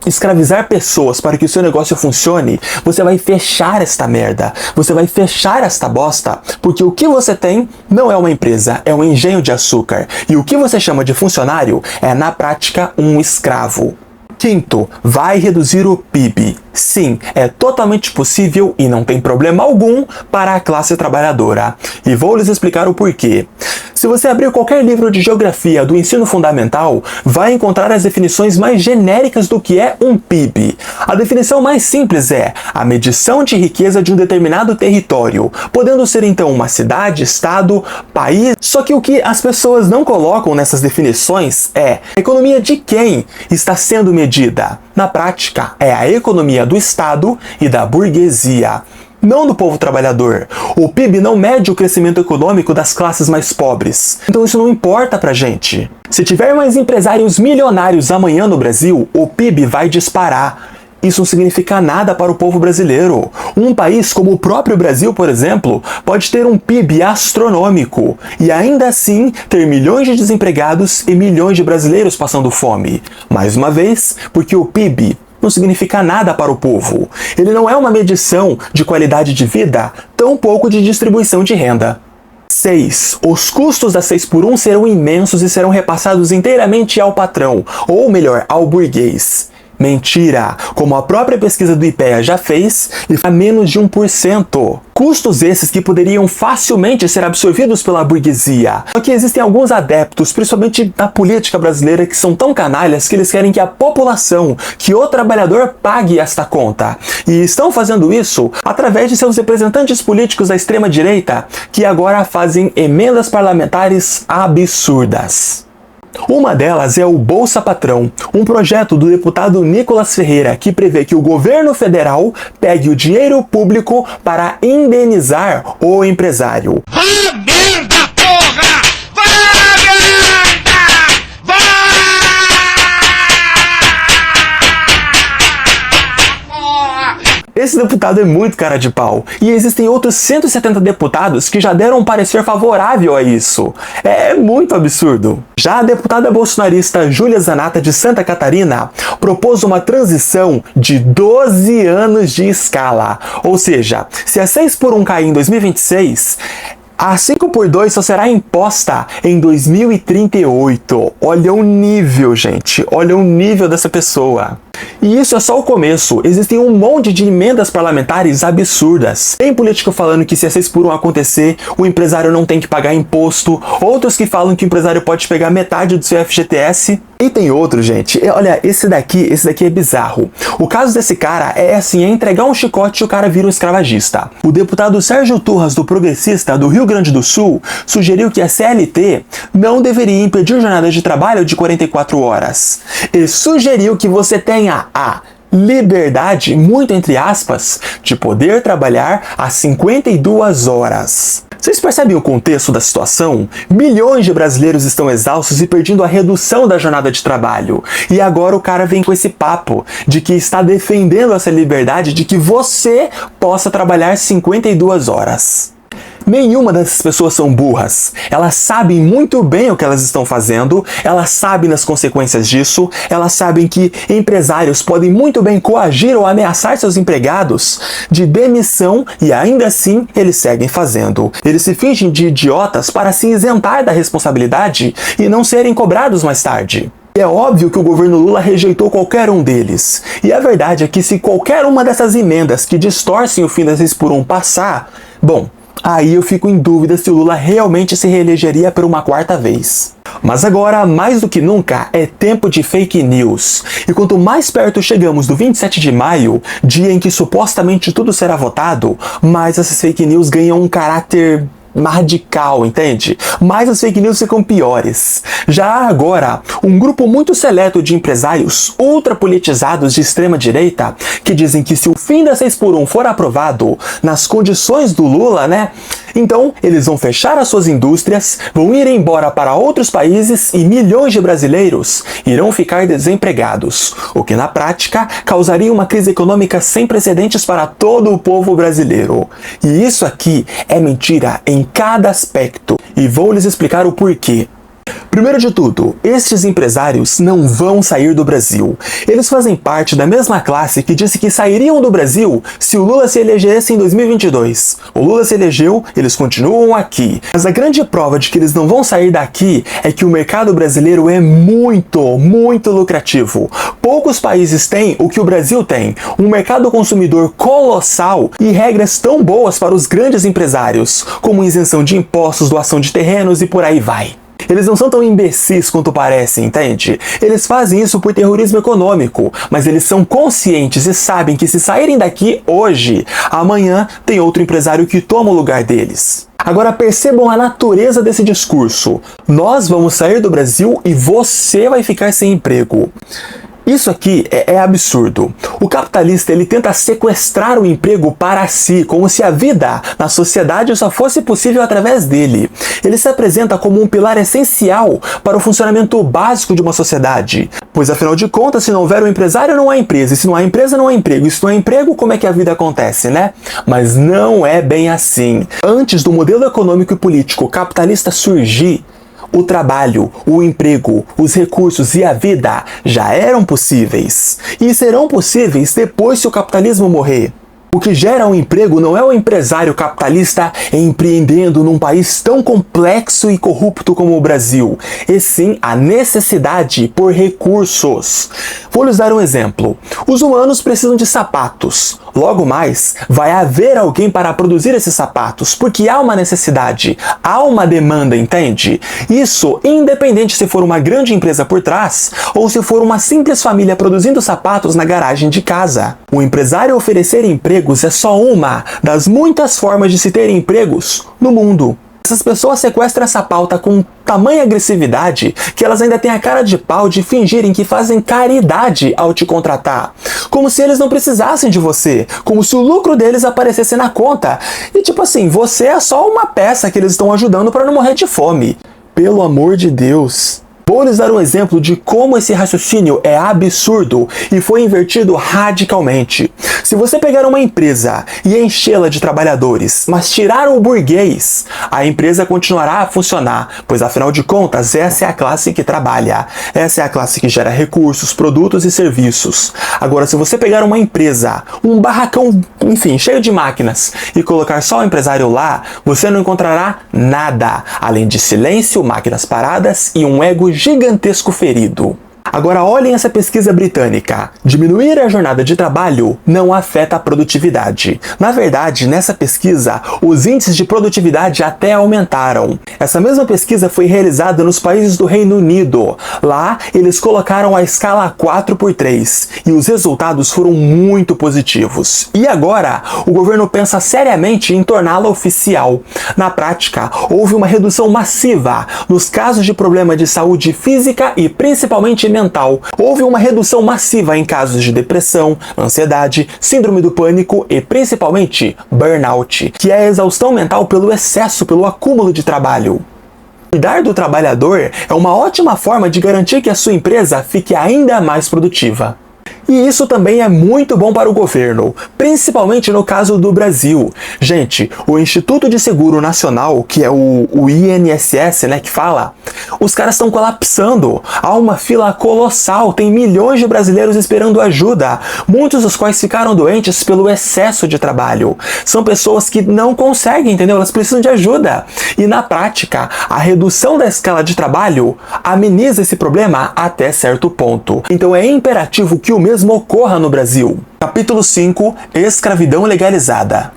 escravizar pessoas para que o seu negócio funcione, você vai fechar esta merda, você vai fechar esta bosta, porque o que você tem não é uma empresa, é um engenho de açúcar, e o que você chama de funcionário é, na prática, um escravo. Quinto, vai reduzir o PIB. Sim, é totalmente possível e não tem problema algum para a classe trabalhadora. E vou lhes explicar o porquê. Se você abrir qualquer livro de geografia do ensino fundamental, vai encontrar as definições mais genéricas do que é um PIB. A definição mais simples é a medição de riqueza de um determinado território, podendo ser então uma cidade, estado, país. Só que o que as pessoas não colocam nessas definições é a economia de quem está sendo medida. Na prática, é a economia do Estado e da burguesia, não do povo trabalhador. O PIB não mede o crescimento econômico das classes mais pobres. Então isso não importa pra gente. Se tiver mais empresários milionários amanhã no Brasil, o PIB vai disparar. Isso não significa nada para o povo brasileiro. Um país como o próprio Brasil, por exemplo, pode ter um PIB astronômico e ainda assim ter milhões de desempregados e milhões de brasileiros passando fome. Mais uma vez, porque o PIB não significa nada para o povo. Ele não é uma medição de qualidade de vida, tampouco de distribuição de renda. 6. Os custos da 6x1 serão imensos e serão repassados inteiramente ao patrão, ou melhor, ao burguês. Mentira! Como a própria pesquisa do IPEA já fez, e a menos de 1%. Custos esses que poderiam facilmente ser absorvidos pela burguesia. Só que existem alguns adeptos, principalmente na política brasileira, que são tão canalhas que eles querem que a população, que o trabalhador pague esta conta. E estão fazendo isso através de seus representantes políticos da extrema-direita, que agora fazem emendas parlamentares absurdas. Uma delas é o Bolsa Patrão, um projeto do deputado Nicolas Ferreira que prevê que o governo federal pegue o dinheiro público para indenizar o empresário. Vá merda, porra! Vá merda! Vá! Porra! Esse deputado é muito cara de pau, e existem outros 170 deputados que já deram um parecer favorável a isso. É muito absurdo. Já a deputada bolsonarista Júlia Zanata de Santa Catarina propôs uma transição de 12 anos de escala. Ou seja, se a 6x1 cair em 2026, a 5x2 só será imposta em 2038. Olha o nível, gente. Olha o nível dessa pessoa. E isso é só o começo. Existem um monte de emendas parlamentares absurdas. Tem político falando que se a 6x1 acontecer, o empresário não tem que pagar imposto. Outros que falam que o empresário pode pegar metade do seu FGTS. E tem outro, gente. Olha, esse daqui é bizarro. O caso desse cara é assim, é entregar um chicote e o cara vira um escravagista. O deputado Sérgio Turras, do Progressista do Rio Grande do Sul, sugeriu que a CLT não deveria impedir jornadas de trabalho de 44 horas. Ele sugeriu que você tenha a liberdade, muito entre aspas, de poder trabalhar às 52 horas. Vocês percebem o contexto da situação? Milhões de brasileiros estão exaustos e perdendo a redução da jornada de trabalho. E agora o cara vem com esse papo de que está defendendo essa liberdade de que você possa trabalhar 52 horas. Nenhuma dessas pessoas são burras. Elas sabem muito bem o que elas estão fazendo, elas sabem das consequências disso, elas sabem que empresários podem muito bem coagir ou ameaçar seus empregados de demissão e ainda assim eles seguem fazendo. Eles se fingem de idiotas para se isentar da responsabilidade e não serem cobrados mais tarde. E é óbvio que o governo Lula rejeitou qualquer um deles. E a verdade é que se qualquer uma dessas emendas que distorcem o fim da 6x1 passar, bom, aí eu fico em dúvida se o Lula realmente se reelegeria por uma quarta vez. Mas agora, mais do que nunca, é tempo de fake news. E quanto mais perto chegamos do 27 de maio, dia em que supostamente tudo será votado, mais essas fake news ganham um caráter radical, entende? Mas as fake news ficam piores. Já há agora um grupo muito seleto de empresários ultrapolitizados de extrema direita que dizem que se o fim da 6x1 for aprovado nas condições do Lula, então eles vão fechar as suas indústrias, vão ir embora para outros países e milhões de brasileiros irão ficar desempregados, o que na prática causaria uma crise econômica sem precedentes para todo o povo brasileiro. E isso aqui é mentira em cada aspecto, e vou lhes explicar o porquê. Primeiro de tudo, estes empresários não vão sair do Brasil. Eles fazem parte da mesma classe que disse que sairiam do Brasil se o Lula se elegesse em 2022. O Lula se elegeu, eles continuam aqui. Mas a grande prova de que eles não vão sair daqui é que o mercado brasileiro é muito lucrativo. Poucos países têm o que o Brasil tem, um mercado consumidor colossal e regras tão boas para os grandes empresários, como isenção de impostos, doação de terrenos e por aí vai. Eles não são tão imbecis quanto parecem, entende? Eles fazem isso por terrorismo econômico, mas eles são conscientes e sabem que se saírem daqui hoje, amanhã tem outro empresário que toma o lugar deles. Agora percebam a natureza desse discurso. Nós vamos sair do Brasil e você vai ficar sem emprego. Isso aqui é absurdo. O capitalista ele tenta sequestrar o emprego para si, como se a vida na sociedade só fosse possível através dele. Ele se apresenta como um pilar essencial para o funcionamento básico de uma sociedade. Pois afinal de contas, se não houver um empresário, não há empresa. E se não há empresa, não há emprego. E se não há emprego, como é que a vida acontece, né? Mas não é bem assim. Antes do modelo econômico e político capitalista surgir, o trabalho, o emprego, os recursos e a vida já eram possíveis. E serão possíveis depois se o capitalismo morrer. O que gera um emprego não é o empresário capitalista empreendendo num país tão complexo e corrupto como o Brasil, e sim a necessidade por recursos. Vou lhes dar um exemplo. Os humanos precisam de sapatos. Logo mais, vai haver alguém para produzir esses sapatos, porque há uma necessidade, há uma demanda, entende? Isso independente se for uma grande empresa por trás ou se for uma simples família produzindo sapatos na garagem de casa. O empresário oferecer empregos é só uma das muitas formas de se ter empregos no mundo. Essas pessoas sequestram essa pauta com tamanha agressividade que elas ainda têm a cara de pau de fingirem que fazem caridade ao te contratar. Como se eles não precisassem de você, como se o lucro deles aparecesse na conta. E tipo assim, você é só uma peça que eles estão ajudando para não morrer de fome. Pelo amor de Deus. Vou lhes dar um exemplo de como esse raciocínio é absurdo e foi invertido radicalmente. Se você pegar uma empresa e enchê-la de trabalhadores, mas tirar o burguês, a empresa continuará a funcionar, pois afinal de contas essa é a classe que trabalha, essa é a classe que gera recursos, produtos e serviços. Agora, se você pegar uma empresa, um barracão, enfim, cheio de máquinas e colocar só o empresário lá, você não encontrará nada, além de silêncio, máquinas paradas e um ego gigantesco ferido. Agora olhem essa pesquisa britânica. Diminuir a jornada de trabalho não afeta a produtividade. Na verdade, nessa pesquisa, os índices de produtividade até aumentaram. Essa mesma pesquisa foi realizada nos países do Reino Unido. Lá, eles colocaram a escala 4x3 e os resultados foram muito positivos. E agora, o governo pensa seriamente em torná-la oficial. Na prática, houve uma redução massiva nos casos de problema de saúde física e principalmente mental. Houve uma redução massiva em casos de depressão, ansiedade, síndrome do pânico e principalmente burnout, que é a exaustão mental pelo excesso, pelo acúmulo de trabalho. Cuidar do trabalhador é uma ótima forma de garantir que a sua empresa fique ainda mais produtiva. E isso também é muito bom para o governo, principalmente no caso do Brasil. Gente, o Instituto de Seguro Nacional, que é o INSS, né, que fala, os caras estão colapsando. Há uma fila colossal, tem milhões de brasileiros esperando ajuda, muitos dos quais ficaram doentes pelo excesso de trabalho. São pessoas que não conseguem, entendeu? Elas precisam de ajuda. E na prática, a redução da escala de trabalho ameniza esse problema até certo ponto. Então é imperativo que o mesmo ocorra no Brasil. Capítulo 5. Escravidão legalizada.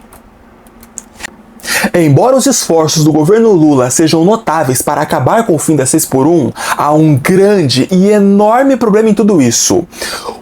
Embora os esforços do governo Lula sejam notáveis para acabar com o fim da 6x1, há um grande e enorme problema em tudo isso.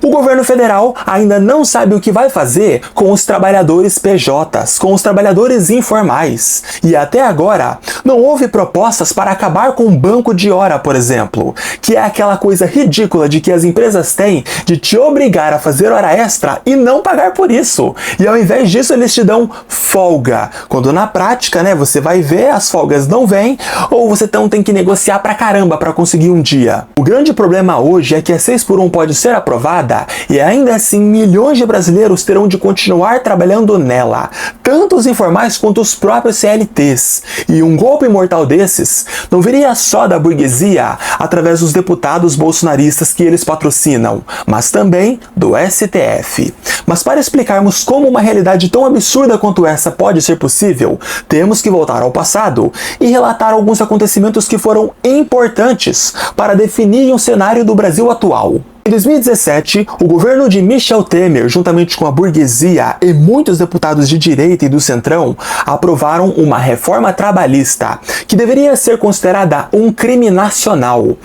O governo federal ainda não sabe o que vai fazer com os trabalhadores PJs, com os trabalhadores informais. E até agora, não houve propostas para acabar com o banco de hora, por exemplo, que é aquela coisa ridícula de que as empresas têm de te obrigar a fazer hora extra e não pagar por isso. E ao invés disso, eles te dão folga, quando na prática, né, você vai ver, as folgas não vêm, ou você então tem que negociar pra caramba para conseguir um dia. O grande problema hoje é que a 6x1 pode ser aprovada e ainda assim milhões de brasileiros terão de continuar trabalhando nela, tanto os informais quanto os próprios CLTs. E um golpe mortal desses não viria só da burguesia através dos deputados bolsonaristas que eles patrocinam, mas também do STF. Mas para explicarmos como uma realidade tão absurda quanto essa pode ser possível, temos que voltar ao passado e relatar alguns acontecimentos que foram importantes para definir o cenário do Brasil atual. Em 2017, o governo de Michel Temer, juntamente com a burguesia e muitos deputados de direita e do centrão, aprovaram uma reforma trabalhista, que deveria ser considerada um crime nacional.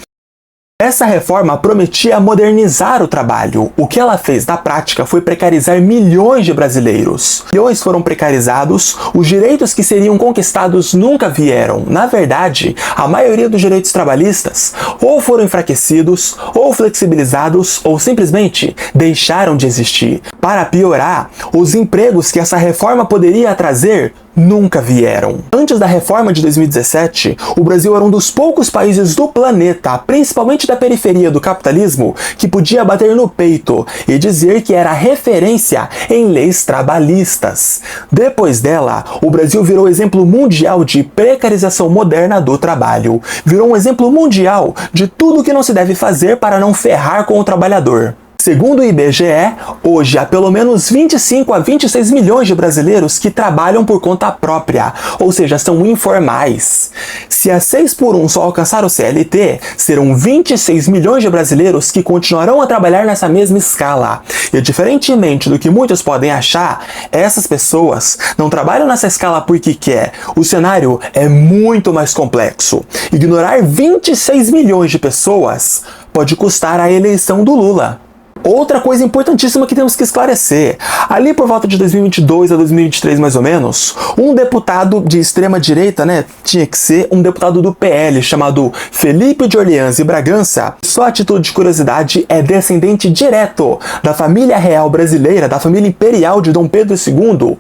Essa reforma prometia modernizar o trabalho. O que ela fez na prática foi precarizar milhões de brasileiros. Milhões foram precarizados, os direitos que seriam conquistados nunca vieram. Na verdade, a maioria dos direitos trabalhistas ou foram enfraquecidos, ou flexibilizados, ou simplesmente deixaram de existir. Para piorar, os empregos que essa reforma poderia trazer nunca vieram. Antes da reforma de 2017, o Brasil era um dos poucos países do planeta, principalmente da periferia do capitalismo, que podia bater no peito e dizer que era referência em leis trabalhistas. Depois dela, o Brasil virou exemplo mundial de precarização moderna do trabalho. Virou um exemplo mundial de tudo que não se deve fazer para não ferrar com o trabalhador. Segundo o IBGE, hoje há pelo menos 25 a 26 milhões de brasileiros que trabalham por conta própria, ou seja, são informais. Se a 6x1 só alcançar o CLT, serão 26 milhões de brasileiros que continuarão a trabalhar nessa mesma escala. E diferentemente do que muitos podem achar, essas pessoas não trabalham nessa escala porque quer. O cenário é muito mais complexo. Ignorar 26 milhões de pessoas pode custar a eleição do Lula. Outra coisa importantíssima que temos que esclarecer, ali por volta de 2022 a 2023 mais ou menos, um deputado de extrema direita, né, tinha que ser um deputado do PL chamado Felipe de Orleans e Bragança, só a título de curiosidade é descendente direto da família real brasileira, da família imperial de Dom Pedro II,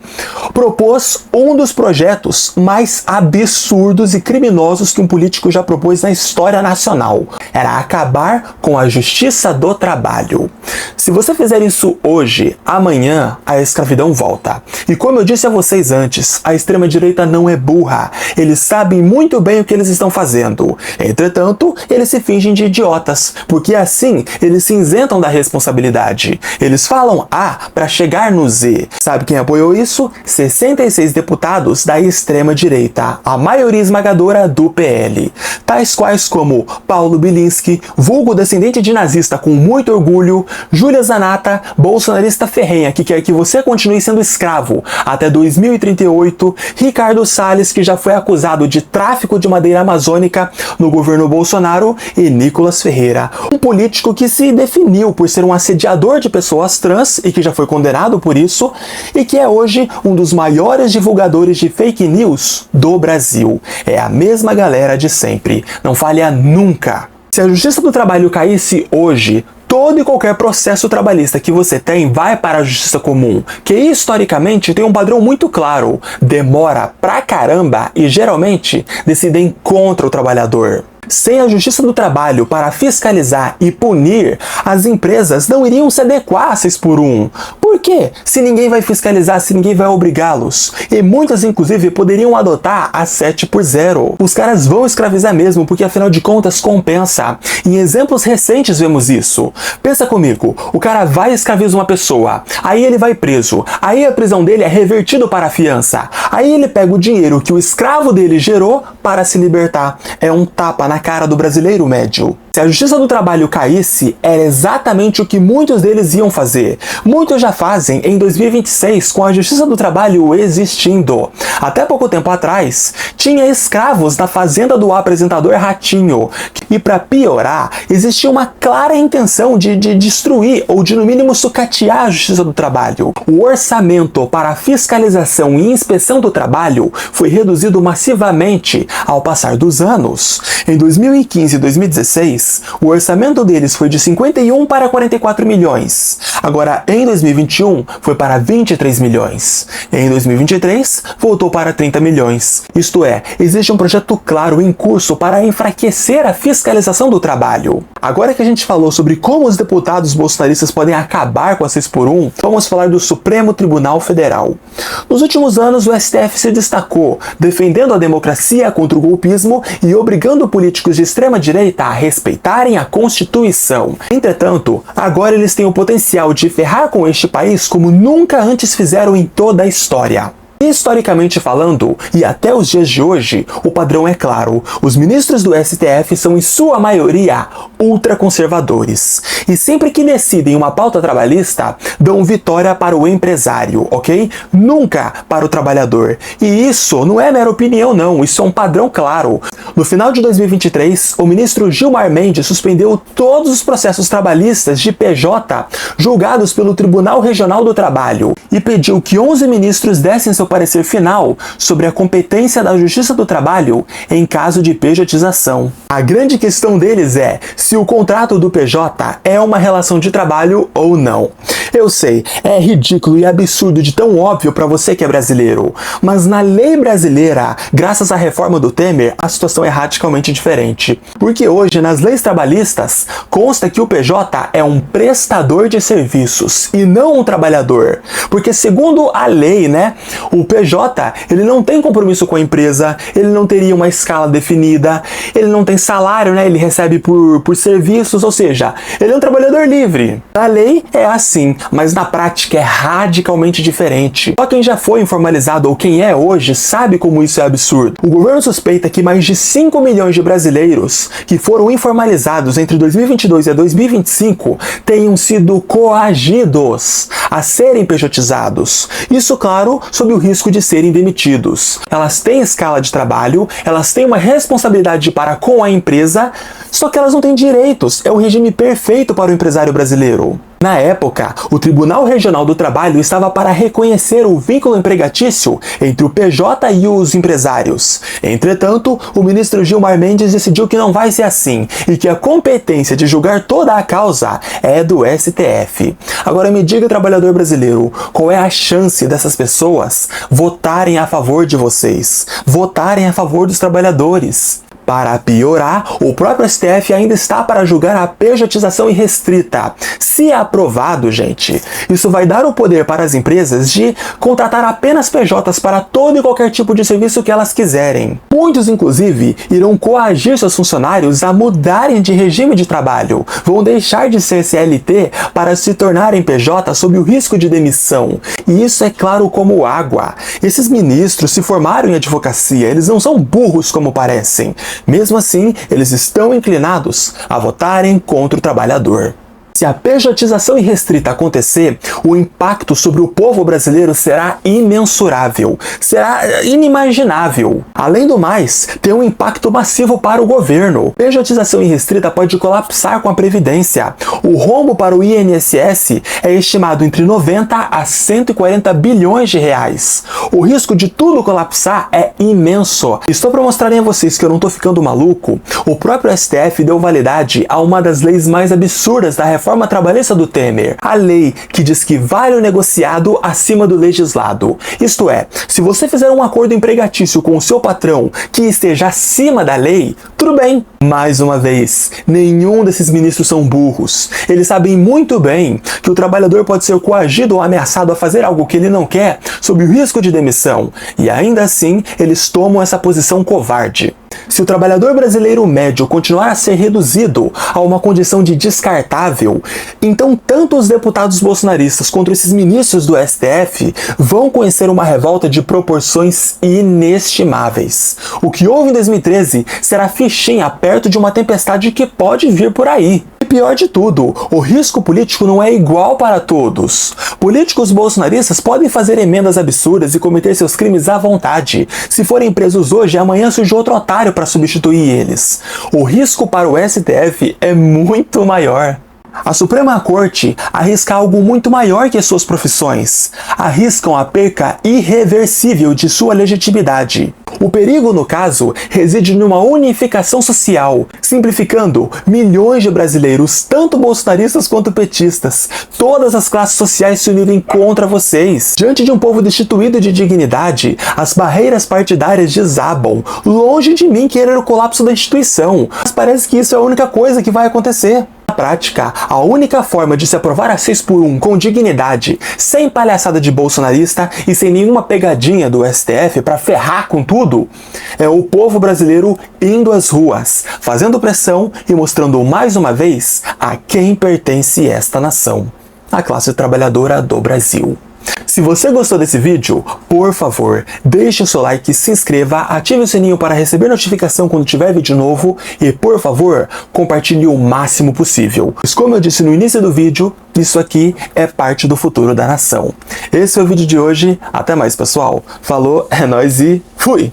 propôs um dos projetos mais absurdos e criminosos que um político já propôs na história nacional. Era acabar com a justiça do trabalho. Se você fizer isso hoje, amanhã a escravidão volta. E como eu disse a vocês antes, a extrema-direita não é burra. Eles sabem muito bem o que eles estão fazendo. Entretanto, eles se fingem de idiotas, porque assim eles se isentam da responsabilidade. Eles falam A para chegar no Z. Sabe quem apoiou isso? 66 deputados da extrema-direita, a maioria esmagadora do PL. Tais quais como Paulo Bilinski, vulgo descendente de nazista com muito orgulho, Júlia Zanata, bolsonarista ferrenha que quer que você continue sendo escravo até 2038, Ricardo Salles, que já foi acusado de tráfico de madeira amazônica no governo Bolsonaro, e Nicolas Ferreira, um político que se definiu por ser um assediador de pessoas trans e que já foi condenado por isso, e que é hoje um dos maiores divulgadores de fake news do Brasil. É a mesma galera de sempre, não falha nunca. Se a Justiça do Trabalho caísse hoje, todo e qualquer processo trabalhista que você tem vai para a justiça comum, que historicamente tem um padrão muito claro: demora pra caramba e geralmente decidem contra o trabalhador. Sem a Justiça do Trabalho para fiscalizar e punir, as empresas não iriam se adequar a 6x1. Por quê? Se ninguém vai fiscalizar, se ninguém vai obrigá-los. E muitas, inclusive, poderiam adotar a 7x0. Os caras vão escravizar mesmo, porque afinal de contas compensa. Em exemplos recentes vemos isso. Pensa comigo, o cara vai e escraviza uma pessoa, aí ele vai preso, aí a prisão dele é revertido para a fiança, aí ele pega o dinheiro que o escravo dele gerou para se libertar. É um tapa na cara do brasileiro médio. Se a Justiça do Trabalho caísse, era exatamente o que muitos deles iam fazer. Muitos já fazem em 2026 com a Justiça do Trabalho existindo. Até pouco tempo atrás, tinha escravos na fazenda do apresentador Ratinho. E para piorar, existia uma clara intenção de destruir ou de no mínimo sucatear a Justiça do Trabalho. O orçamento para a fiscalização e inspeção do trabalho foi reduzido massivamente ao passar dos anos. Em 2015 e 2016, o orçamento deles foi de 51 para 44 milhões. Agora, em 2021, foi para 23 milhões. Em 2023, voltou para 30 milhões. Isto é, existe um projeto claro em curso para enfraquecer a fiscalização do trabalho. Agora que a gente falou sobre como os deputados bolsonaristas podem acabar com a 6x1, vamos falar do Supremo Tribunal Federal. Nos últimos anos, o STF se destacou, defendendo a democracia contra o golpismo e obrigando políticos de extrema-direita a respeitarem a Constituição. Entretanto, agora eles têm o potencial de ferrar com este país como nunca antes fizeram em toda a história. Historicamente falando, e até os dias de hoje, o padrão é claro: os ministros do STF são em sua maioria ultraconservadores. E sempre que decidem uma pauta trabalhista, dão vitória para o empresário, ok? Nunca para o trabalhador. E isso não é mera opinião não, isso é um padrão claro. No final de 2023, o ministro Gilmar Mendes suspendeu todos os processos trabalhistas de PJ julgados pelo Tribunal Regional do Trabalho e pediu que 11 ministros dessem seu parecer final sobre a competência da Justiça do Trabalho em caso de pejotização. A grande questão deles é se o contrato do PJ é uma relação de trabalho ou não. Eu sei, é ridículo e absurdo de tão óbvio para você que é brasileiro, mas na lei brasileira, graças à reforma do Temer, a situação é radicalmente diferente. Porque hoje, nas leis trabalhistas, consta que o PJ é um prestador de serviços e não um trabalhador. Porque segundo a lei, o PJ, ele não tem compromisso com a empresa, ele não teria uma escala definida, ele não tem salário, ele recebe por serviços, ou seja, ele é um trabalhador livre. A lei é assim, mas na prática é radicalmente diferente. Só quem já foi informalizado ou quem é hoje sabe como isso é absurdo. O governo suspeita que mais de 5 milhões de brasileiros que foram informalizados entre 2022 e 2025 tenham sido coagidos a serem pejotizados. Isso, claro, sob o risco de serem demitidos. Elas têm escala de trabalho, elas têm uma responsabilidade para com a empresa, só que elas não têm direitos. É o regime perfeito para o empresário brasileiro. Na época, o Tribunal Regional do Trabalho estava para reconhecer o vínculo empregatício entre o PJ e os empresários. Entretanto, o ministro Gilmar Mendes decidiu que não vai ser assim e que a competência de julgar toda a causa é do STF. Agora me diga, trabalhador brasileiro, qual é a chance dessas pessoas votarem a favor de vocês, votarem a favor dos trabalhadores? Para piorar, o próprio STF ainda está para julgar a pejotização irrestrita. Se aprovado, gente, isso vai dar o poder para as empresas de contratar apenas PJs para todo e qualquer tipo de serviço que elas quiserem. Muitos, inclusive, irão coagir seus funcionários a mudarem de regime de trabalho, vão deixar de ser CLT para se tornarem PJ sob o risco de demissão. E isso é claro como água. Esses ministros se formaram em advocacia, eles não são burros como parecem. Mesmo assim, eles estão inclinados a votarem contra o trabalhador. Se a pejotização irrestrita acontecer, o impacto sobre o povo brasileiro será imensurável, será inimaginável. Além do mais, tem um impacto massivo para o governo. Pejotização irrestrita pode colapsar com a Previdência. O rombo para o INSS é estimado entre 90 a 140 bilhões de reais. O risco de tudo colapsar é imenso. Estou para mostrar a vocês que eu não estou ficando maluco. O próprio STF deu validade a uma das leis mais absurdas da reforma trabalhista do Temer. A lei que diz que vale o negociado acima do legislado. Isto é, se você fizer um acordo empregatício com o seu patrão que esteja acima da lei, tudo bem. Mais uma vez, nenhum desses ministros são burros. Eles sabem muito bem que o trabalhador pode ser coagido ou ameaçado a fazer algo que ele não quer, sob o risco de demissão. E ainda assim, eles tomam essa posição covarde. Se o trabalhador brasileiro médio continuar a ser reduzido a uma condição de descartável, então tanto os deputados bolsonaristas quanto esses ministros do STF vão conhecer uma revolta de proporções inestimáveis. O que houve em 2013 será fichinha perto de uma tempestade que pode vir por aí. E pior de tudo, o risco político não é igual para todos. Políticos bolsonaristas podem fazer emendas absurdas e cometer seus crimes à vontade. Se forem presos hoje, amanhã surge outro otário para substituir eles. O risco para o STF é muito maior. A Suprema Corte arrisca algo muito maior que suas profissões. Arriscam a perca irreversível de sua legitimidade. O perigo, no caso, reside numa unificação social, simplificando milhões de brasileiros, tanto bolsonaristas quanto petistas, todas as classes sociais se unirem contra vocês. Diante de um povo destituído de dignidade, as barreiras partidárias desabam. Longe de mim querer o colapso da instituição, mas parece que isso é a única coisa que vai acontecer. Na prática, a única forma de se aprovar a 6x1 com dignidade, sem palhaçada de bolsonarista e sem nenhuma pegadinha do STF para ferrar com tudo, é o povo brasileiro indo às ruas, fazendo pressão e mostrando mais uma vez a quem pertence esta nação, a classe trabalhadora do Brasil. Se você gostou desse vídeo, por favor, deixe o seu like, se inscreva, ative o sininho para receber notificação quando tiver vídeo novo e, por favor, compartilhe o máximo possível. Pois como eu disse no início do vídeo, isso aqui é parte do futuro da nação. Esse é o vídeo de hoje, até mais pessoal, falou, é nóis e fui!